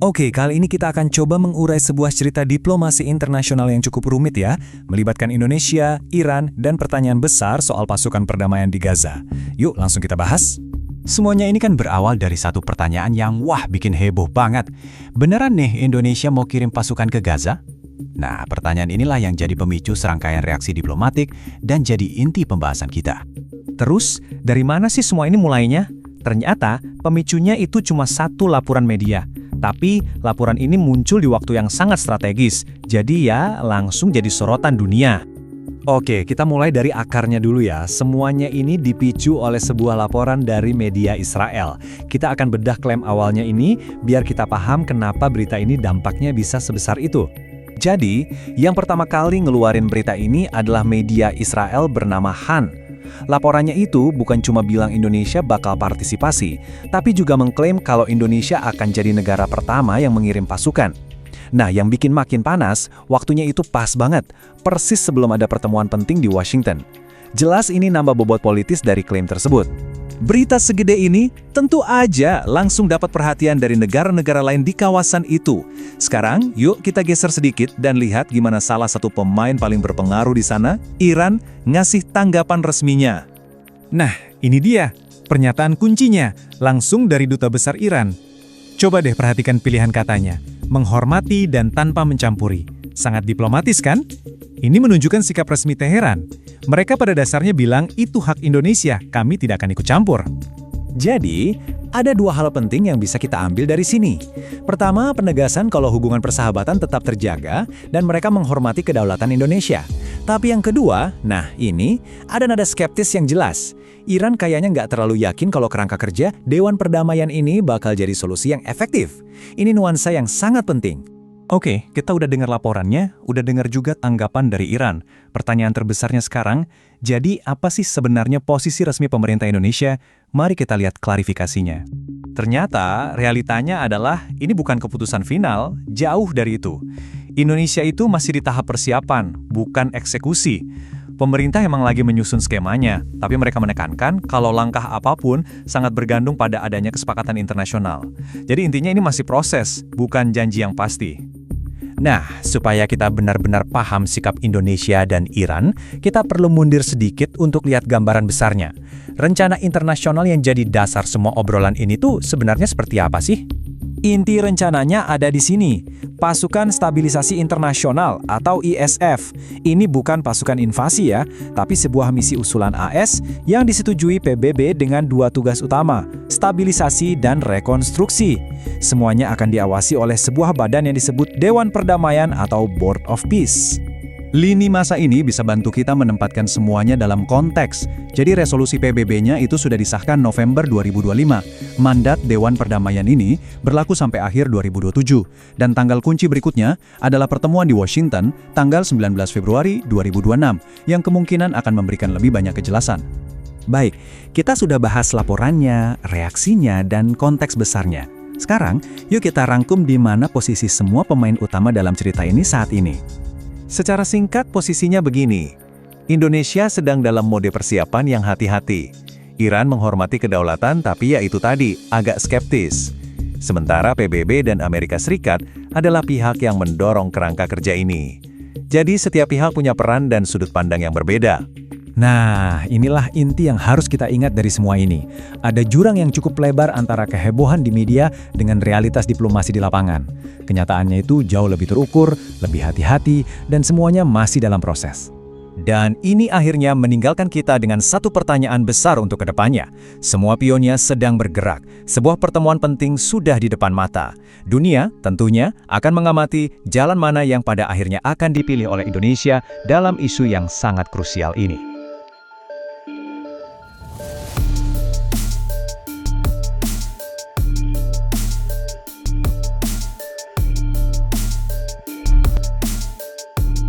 Oke, kali ini kita akan coba mengurai sebuah cerita diplomasi internasional yang cukup rumit ya, melibatkan Indonesia, Iran, dan pertanyaan besar soal pasukan perdamaian di Gaza. Yuk, langsung kita bahas. Semuanya ini kan berawal dari satu pertanyaan yang bikin heboh banget. Beneran nih Indonesia mau kirim pasukan ke Gaza? Nah, pertanyaan inilah yang jadi pemicu serangkaian reaksi diplomatik dan jadi inti pembahasan kita. Terus, dari mana sih semua ini mulainya? Ternyata, pemicunya itu cuma satu laporan media. Tapi, laporan ini muncul di waktu yang sangat strategis. Jadi ya, langsung jadi sorotan dunia. Oke, kita mulai dari akarnya dulu ya. Semuanya ini dipicu oleh sebuah laporan dari media Israel. Kita akan bedah klaim awalnya ini, biar kita paham kenapa berita ini dampaknya bisa sebesar itu. Jadi, yang pertama kali ngeluarin berita ini adalah media Israel bernama Han. Laporannya itu bukan cuma bilang Indonesia bakal partisipasi, tapi juga mengklaim kalau Indonesia akan jadi negara pertama yang mengirim pasukan. Nah, yang bikin makin panas, waktunya itu pas banget, persis sebelum ada pertemuan penting di Washington. Jelas ini nambah bobot politis dari klaim tersebut. Berita segede ini tentu aja langsung dapat perhatian dari negara-negara lain di kawasan itu. Sekarang, yuk kita geser sedikit dan lihat gimana salah satu pemain paling berpengaruh di sana, Iran, ngasih tanggapan resminya. Nah, ini dia, pernyataan kuncinya, langsung dari Duta Besar Iran. Coba deh perhatikan pilihan katanya, menghormati dan tanpa mencampuri. Sangat diplomatis kan? Ini menunjukkan sikap resmi Teheran. Mereka pada dasarnya bilang itu hak Indonesia, kami tidak akan ikut campur. Jadi, ada dua hal penting yang bisa kita ambil dari sini. Pertama, penegasan kalau hubungan persahabatan tetap terjaga dan mereka menghormati kedaulatan Indonesia. Tapi yang kedua, nah ini, ada nada skeptis yang jelas. Iran kayaknya nggak terlalu yakin kalau kerangka kerja Dewan Perdamaian ini bakal jadi solusi yang efektif. Ini nuansa yang sangat penting. Oke, kita udah dengar laporannya, udah dengar juga tanggapan dari Iran. Pertanyaan terbesarnya sekarang, jadi apa sih sebenarnya posisi resmi pemerintah Indonesia? Mari kita lihat klarifikasinya. Ternyata, realitanya adalah ini bukan keputusan final, jauh dari itu. Indonesia itu masih di tahap persiapan, bukan eksekusi. Pemerintah emang lagi menyusun skemanya, tapi mereka menekankan kalau langkah apapun sangat bergantung pada adanya kesepakatan internasional. Jadi intinya ini masih proses, bukan janji yang pasti. Nah, supaya kita benar-benar paham sikap Indonesia dan Iran, kita perlu mundur sedikit untuk lihat gambaran besarnya. Rencana internasional yang jadi dasar semua obrolan ini tuh sebenarnya seperti apa sih? Inti rencananya ada di sini, Pasukan Stabilisasi Internasional atau ISF. Ini bukan pasukan invasi ya, tapi sebuah misi usulan AS yang disetujui PBB dengan dua tugas utama, stabilisasi dan rekonstruksi. Semuanya akan diawasi oleh sebuah badan yang disebut Dewan Perdamaian atau Board of Peace. Lini masa ini bisa bantu kita menempatkan semuanya dalam konteks. Jadi resolusi PBB-nya itu sudah disahkan November 2025. Mandat Dewan Perdamaian ini berlaku sampai akhir 2027. Dan tanggal kunci berikutnya adalah pertemuan di Washington tanggal 19 Februari 2026 yang kemungkinan akan memberikan lebih banyak kejelasan. Baik, kita sudah bahas laporannya, reaksinya, dan konteks besarnya. Sekarang, yuk kita rangkum di mana posisi semua pemain utama dalam cerita ini saat ini. Secara singkat posisinya begini, Indonesia sedang dalam mode persiapan yang hati-hati. Iran menghormati kedaulatan tapi ya itu tadi, agak skeptis. Sementara PBB dan Amerika Serikat adalah pihak yang mendorong kerangka kerja ini. Jadi setiap pihak punya peran dan sudut pandang yang berbeda. Nah, inilah inti yang harus kita ingat dari semua ini. Ada jurang yang cukup lebar antara kehebohan di media dengan realitas diplomasi di lapangan. Kenyataannya itu jauh lebih terukur, lebih hati-hati, dan semuanya masih dalam proses. Dan ini akhirnya meninggalkan kita dengan satu pertanyaan besar untuk kedepannya. Semua pionnya sedang bergerak. Sebuah pertemuan penting sudah di depan mata. Dunia tentunya akan mengamati jalan mana yang pada akhirnya akan dipilih oleh Indonesia dalam isu yang sangat krusial ini.